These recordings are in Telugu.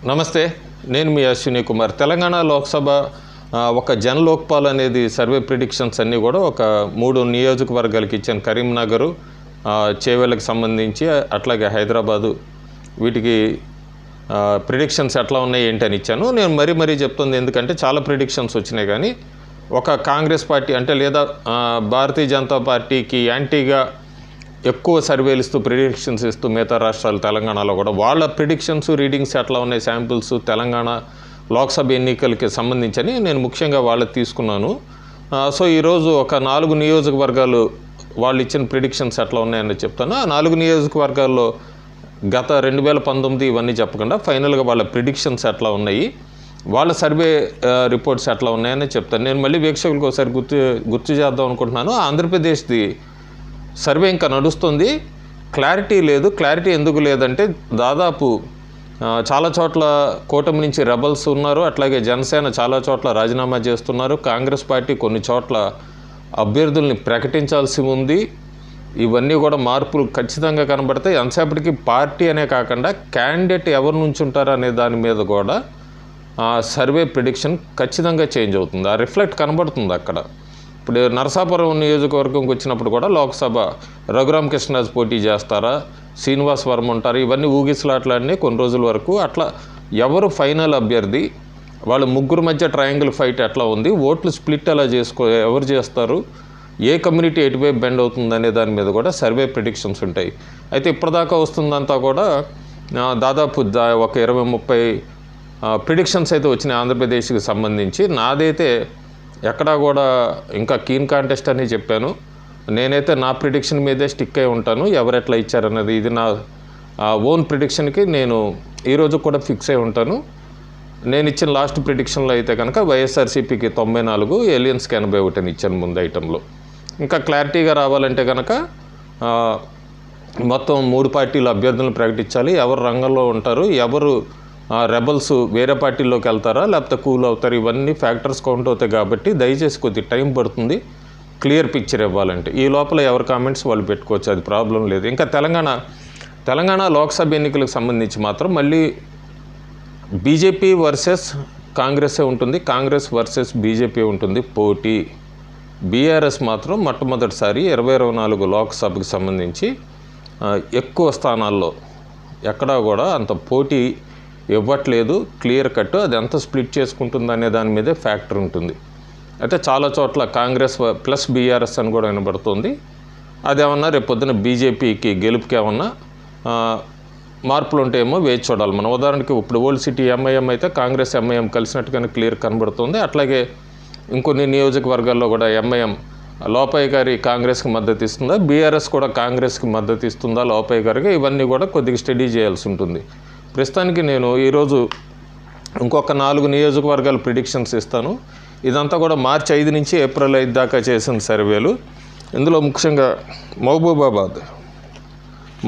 నమస్తే, నేను మీ అశ్విని కుమార్. తెలంగాణ లోక్సభ ఒక జన్ లోక్పాల్ అనేది సర్వే ప్రిడిక్షన్స్ అన్నీ కూడా ఒక 3 నియోజకవర్గాలకి ఇచ్చాను. కరీంనగర్, చేవెళ్ళకి సంబంధించి, అట్లాగే హైదరాబాదు. వీటికి ప్రిడిక్షన్స్ ఎట్లా ఉన్నాయి ఏంటని ఇచ్చాను. నేను మరీ చెప్తుంది ఎందుకంటే చాలా ప్రిడిక్షన్స్ వచ్చినాయి, కానీ ఒక కాంగ్రెస్ పార్టీ అంటే లేదా భారతీయ జనతా పార్టీకి యాంటీగా ఎక్కువ సర్వేలు ఇస్తూ ప్రిడిక్షన్స్ ఇస్తూ మిగతా రాష్ట్రాలు తెలంగాణలో కూడా వాళ్ళ ప్రిడిక్షన్స్ రీడింగ్స్ ఎట్లా ఉన్నాయి, శాంపిల్స్ తెలంగాణ లోక్సభ ఎన్నికలకి సంబంధించని నేను ముఖ్యంగా వాళ్ళకి తీసుకున్నాను. సో ఈరోజు ఒక 4 నియోజకవర్గాలు వాళ్ళు ఇచ్చిన ప్రిడిక్షన్స్ ఎట్లా ఉన్నాయని చెప్తాను. ఆ 4 నియోజకవర్గాల్లో గత 2019 ఇవన్నీ చెప్పకుండా ఫైనల్గా వాళ్ళ ప్రిడిక్షన్స్ ఎట్లా ఉన్నాయి, వాళ్ళ సర్వే రిపోర్ట్స్ ఎట్లా ఉన్నాయని చెప్తాను. నేను మళ్ళీ వీక్షకులకు ఒకసారి గుర్తు చేద్దాం అనుకుంటున్నాను. ఆంధ్రప్రదేశ్ది సర్వే ఇంకా నడుస్తుంది, క్లారిటీ లేదు. క్లారిటీ ఎందుకు లేదంటే దాదాపు చాలా చోట్ల కూటమి నుంచి రెబల్స్ ఉన్నారు, అట్లాగే జనసేన చాలా చోట్ల రాజీనామా చేస్తున్నారు, కాంగ్రెస్ పార్టీ కొన్ని చోట్ల అభ్యర్థుల్ని ప్రకటించాల్సి ఉంది. ఇవన్నీ కూడా మార్పులు ఖచ్చితంగా కనబడతాయి. ఎంతసేపటికి పార్టీ అనే కాకుండా క్యాండిడేట్ ఎవరి నుంచి ఉంటారు అనే దాని మీద కూడా సర్వే ప్రిడిక్షన్ ఖచ్చితంగా చేంజ్ అవుతుంది. ఆ రిఫ్లెక్ట్ కనబడుతుంది అక్కడ. ఇప్పుడు నరసాపురం నియోజకవర్గంకి వచ్చినప్పుడు కూడా లోక్సభ రఘురామకృష్ణరాజు పోటీ చేస్తారా, శ్రీనివాస్ వర్మ ఉంటారు, ఇవన్నీ ఊగిసలాట్లాడినాయి కొన్ని రోజుల వరకు. అట్లా ఎవరు ఫైనల్ అభ్యర్థి, వాళ్ళ ముగ్గురు మధ్య ట్రయాంగిల్ ఫైట్ ఎట్లా ఉంది, ఓట్లు స్ప్లిట్ ఎలా ఎవరు చేస్తారు, ఏ కమ్యూనిటీ ఎటువైపు బెండ్ అవుతుంది అనే దాని మీద కూడా సర్వే ప్రిడిక్షన్స్ ఉంటాయి. అయితే ఇప్పటిదాకా వస్తుందంతా కూడా దాదాపు ఒక 20-30 ప్రిడిక్షన్స్ అయితే వచ్చినాయి ఆంధ్రప్రదేశ్కి సంబంధించి. నాదైతే ఎక్కడా కూడా ఇంకా కీన్ కాంటెస్ట్ అని చెప్పాను. నేనైతే నా ప్రిడిక్షన్ మీదే స్టిక్ అయి ఉంటాను. ఎవరెట్లా ఇచ్చారన్నది ఇది నా ఓన్ ప్రిడిక్షన్కి నేను ఈరోజు కూడా ఫిక్స్ అయి ఉంటాను. నేను ఇచ్చిన లాస్ట్ ప్రిడిక్షన్లో అయితే కనుక వైఎస్ఆర్సీపీకి 94, ఏలియన్స్కి 81 అని ఇచ్చాను ముందు ఐటెంలో. ఇంకా క్లారిటీగా రావాలంటే కనుక మొత్తం 3 పార్టీలు అభ్యర్థులను ప్రకటించాలి, ఎవరు రంగంలో ఉంటారు, ఎవరు రెబల్స్ వేరే పార్టీల్లోకి వెళ్తారా లేకపోతే కూల్ అవుతారు, ఇవన్నీ ఫ్యాక్టర్స్ కౌంట్ అవుతాయి. కాబట్టి దయచేసి కొద్ది టైం పడుతుంది క్లియర్ పిక్చర్ ఇవ్వాలంటే. ఈ లోపల ఎవరి కామెంట్స్ వాళ్ళు పెట్టుకోవచ్చు, అది ప్రాబ్లం లేదు. ఇంకా తెలంగాణ లోక్సభ ఎన్నికలకు సంబంధించి మాత్రం మళ్ళీ బీజేపీ వర్సెస్ కాంగ్రెసే ఉంటుంది, కాంగ్రెస్ వర్సెస్ బీజేపీ ఉంటుంది పోటీ. బీఆర్ఎస్ మాత్రం మొట్టమొదటిసారి 2024 లోక్సభకు సంబంధించి ఎక్కువ స్థానాల్లో ఎక్కడా కూడా అంత పోటీ ఇవ్వట్లేదు. క్లియర్ కట్ అది ఎంత స్ప్లిట్ చేసుకుంటుంది అనే దాని మీదే ఫ్యాక్టర్ ఉంటుంది. అయితే చాలా చోట్ల కాంగ్రెస్ ప్లస్ బీఆర్ఎస్ అని కూడా వినబడుతుంది. అదేమన్నా రేపు పొద్దున బీజేపీకి గెలుపుకి ఏమన్నా మార్పులు ఉంటేమో వేచి చూడాలి మనం. ఉదాహరణకి ఇప్పుడు ఓల్డ్ సిటీ ఎంఐఎం అయితే కాంగ్రెస్ ఎంఐఎం కలిసినట్టుగానే క్లియర్ కనబడుతుంది. అట్లాగే ఇంకొన్ని నియోజకవర్గాల్లో కూడా ఎంఐఎం లోపయ్య గారి కాంగ్రెస్కి మద్దతు ఇస్తుందా, బీఆర్ఎస్ కూడా కాంగ్రెస్కి మద్దతు ఇస్తుందా లోపయ్య గారికి, ఇవన్నీ కూడా కొద్దిగా స్టడీ చేయాల్సి ఉంటుంది. ప్రస్తుతానికి నేను ఈరోజు ఇంకొక 4 నియోజకవర్గాల ప్రిడిక్షన్స్ ఇస్తాను. ఇదంతా కూడా మార్చి 5 నుంచి ఏప్రిల్ 5 దాకా చేసిన సర్వేలు. ఇందులో ముఖ్యంగా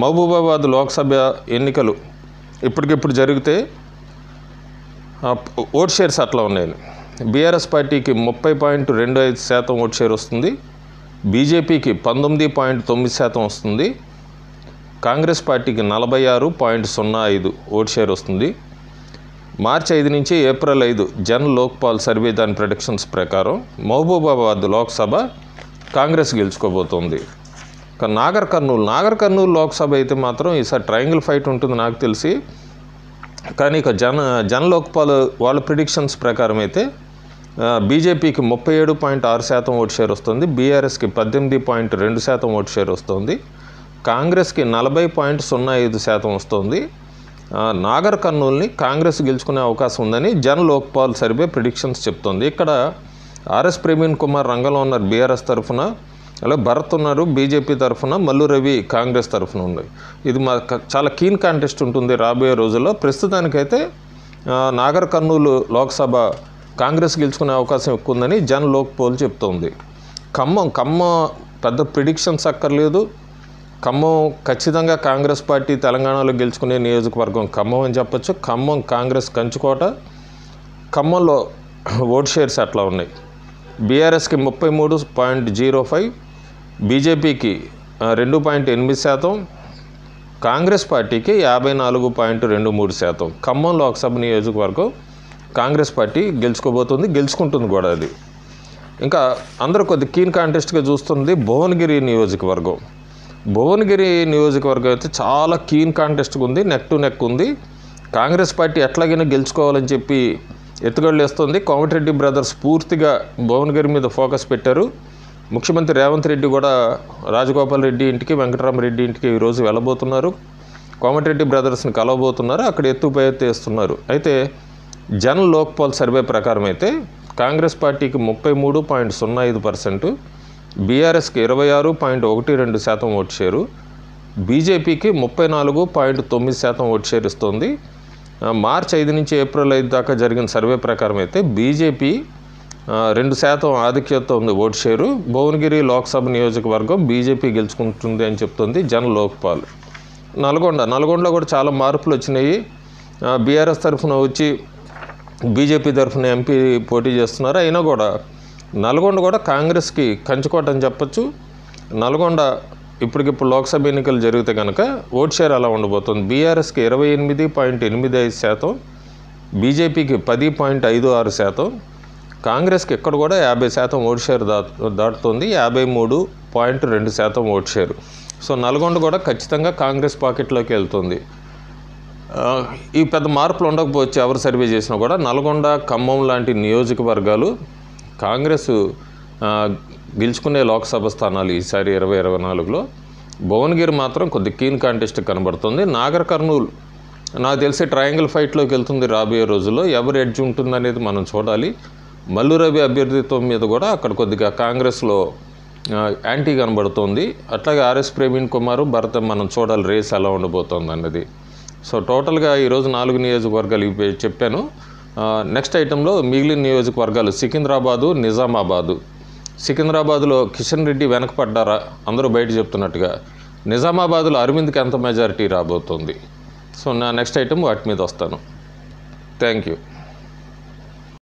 మహబూబాబాద్ లోక్సభ ఎన్నికలు ఇప్పటికిప్పుడు జరిగితే ఓట్ షేర్స్ అట్లా ఉన్నాయి. బీఆర్ఎస్ పార్టీకి 30.25% ఓట్ షేర్ వస్తుంది, బీజేపీకి 19.9% వస్తుంది, కాంగ్రెస్ పార్టీకి 46.05 ఓట్ షేర్ వస్తుంది. మార్చి 5 నుంచి ఏప్రిల్ 5 జన్ లోక్పాల్ సర్వే దాని ప్రిడిక్షన్స్ ప్రకారం మహబూబాబాద్ లోక్సభ కాంగ్రెస్ గెలుచుకోబోతోంది. నాగర్ కర్నూలు లోక్సభ అయితే మాత్రం ఈసారి ట్రయాంగిల్ ఫైట్ ఉంటుంది నాకు తెలిసి. కానీ ఇక జన్ లోక్పాల్ వాళ్ళ ప్రిడిక్షన్స్ ప్రకారం అయితే బీజేపీకి 37.6% ఓట్ షేర్ వస్తుంది, బీఆర్ఎస్కి 18.2% ఓట్ షేర్ వస్తుంది, కాంగ్రెస్కి 40.05% వస్తుంది. నాగర్ కర్నూల్ని కాంగ్రెస్ గెలుచుకునే అవకాశం ఉందని జన్ లోక్పాల్ సర్వే ప్రిడిక్షన్స్ చెప్తోంది. ఇక్కడ ఆర్ఎస్ ప్రవీణ్ కుమార్ రంగంలో ఉన్నారు బీఆర్ఎస్ తరఫున, అలాగే భరత్ ఉన్నారు బీజేపీ తరఫున, మల్లు రవి కాంగ్రెస్ తరఫున ఉంది. ఇది చాలా కీన్ కాంటెస్ట్ ఉంటుంది రాబోయే రోజుల్లో. ప్రస్తుతానికైతే నాగర్ కర్నూలు లోక్సభ కాంగ్రెస్ గెలుచుకునే అవకాశం ఎక్కువ ఉందని జన్ లోక్పాల్ చెప్తోంది. ఖమ్మం పెద్ద ప్రిడిక్షన్స్ అక్కర్లేదు. ఖమ్మం ఖచ్చితంగా కాంగ్రెస్ పార్టీ తెలంగాణలో గెలుచుకునే నియోజకవర్గం ఖమ్మం అని చెప్పొచ్చు. ఖమ్మం కాంగ్రెస్ కంచుకోట. ఖమ్మంలో ఓట్ షేర్స్ అట్లా ఉన్నాయి. బీఆర్ఎస్కి 33.05, బీజేపీకి 2.8%, కాంగ్రెస్ పార్టీకి 54.23%. ఖమ్మం లోక్సభ నియోజకవర్గం కాంగ్రెస్ పార్టీ గెలుచుకుంటుంది కూడా అది. ఇంకా అందరూ కొద్ది కీన్ కాంటెస్ట్గా చూస్తుంది భువనగిరి నియోజకవర్గం. భువనగిరి నియోజకవర్గం అయితే చాలా కీన్ కాంటెస్ట్గా ఉంది, నెక్ టు నెక్ ఉంది. కాంగ్రెస్ పార్టీ ఎట్లాగైనా గెలుచుకోవాలని చెప్పి ఎత్తుగడలు వేస్తుంది. కోమటిరెడ్డి బ్రదర్స్ పూర్తిగా భువనగిరి మీద ఫోకస్ పెట్టారు. ముఖ్యమంత్రి రేవంత్ రెడ్డి కూడా రాజగోపాల్ రెడ్డి ఇంటికి, వెంకటరామరెడ్డి ఇంటికి ఈరోజు వెళ్ళబోతున్నారు. కోమటిరెడ్డి బ్రదర్స్ని కలవబోతున్నారు. అక్కడ ఎత్తుపై ఎత్తేస్తున్నారు. అయితే జన్ లోక్పాల్ సర్వే ప్రకారం అయితే కాంగ్రెస్ పార్టీకి 33.05%, బీఆర్ఎస్కి 26.12% ఓటు షేరు, బీజేపీకి 34.9% ఓటు షేర్ ఇస్తుంది. మార్చి 5 నుంచి ఏప్రిల్ 5 దాకా జరిగిన సర్వే ప్రకారం అయితే బీజేపీ 2% ఆధిక్యతతో ఉంది ఓటు షేరు. భువనగిరి లోక్సభ నియోజకవర్గం బీజేపీ గెలుచుకుంటుంది అని చెప్తుంది జన్ లోక్పాల్. నల్గొండలో కూడా చాలా మార్పులు వచ్చినాయి. బీఆర్ఎస్ తరఫున వచ్చి బీజేపీ తరఫున ఎంపీ పోటీ చేస్తున్నారు. అయినా కూడా నల్గొండ కూడా కాంగ్రెస్కి కంచుకోట అని చెప్పచ్చు. నల్గొండ ఇప్పటికిప్పుడు లోక్సభ ఎన్నికలు జరిగితే కనుక ఓట్ షేర్ అలా ఉండబోతుంది. బీఆర్ఎస్కి 28.85%, బీజేపీకి 10.56%, కాంగ్రెస్కి ఇక్కడ కూడా 50% ఓట్ షేర్ దాటుతుంది, 53.2% ఓట్ షేర్. సో నల్గొండ కూడా ఖచ్చితంగా కాంగ్రెస్ పాకెట్లోకి వెళ్తుంది. ఈ పెద్ద మార్పులు ఉండకపోవచ్చు ఎవరు సర్వే చేసినా కూడా. నల్గొండ, ఖమ్మం లాంటి నియోజకవర్గాలు కాంగ్రెస్ గెలుచుకునే లోక్సభ స్థానాలు ఈసారి 2024లో. భువనగిరి మాత్రం కొద్ది కీన్ కాంటెస్ట్ కనబడుతుంది. నాగర్ కర్నూలు నాకు తెలిసి ట్రయాంగిల్ ఫైట్లోకి వెళ్తుంది రాబోయే రోజుల్లో. ఎవరు ఎడ్జ్ ఉంటుందనేది మనం చూడాలి. మల్లు రవి అభ్యర్థిత్వం మీద కూడా అక్కడ కొద్దిగా కాంగ్రెస్లో యాంటీ కనబడుతోంది. అట్లాగే ఆర్ఎస్ ప్రవీణ్ కుమార్, భరత్ మనం చూడాలి రేస్ ఎలా ఉండబోతోంది అన్నది. సో టోటల్గా ఈరోజు 4 నియోజకవర్గాలు చెప్పాను. నెక్స్ట్ ఐటెంలో మిగిలిన నియోజకవర్గాలు సికింద్రాబాదు, నిజామాబాదు. సికింద్రాబాద్లో కిషన్ రెడ్డి వెనకపడ్డారా అందరూ బయట చెప్తున్నట్టుగా. నిజామాబాద్లో అరవింద్కి ఎంత మెజారిటీ రాబోతుంది. సో నా నెక్స్ట్ ఐటెం వాటి మీద వస్తాను. Thank you.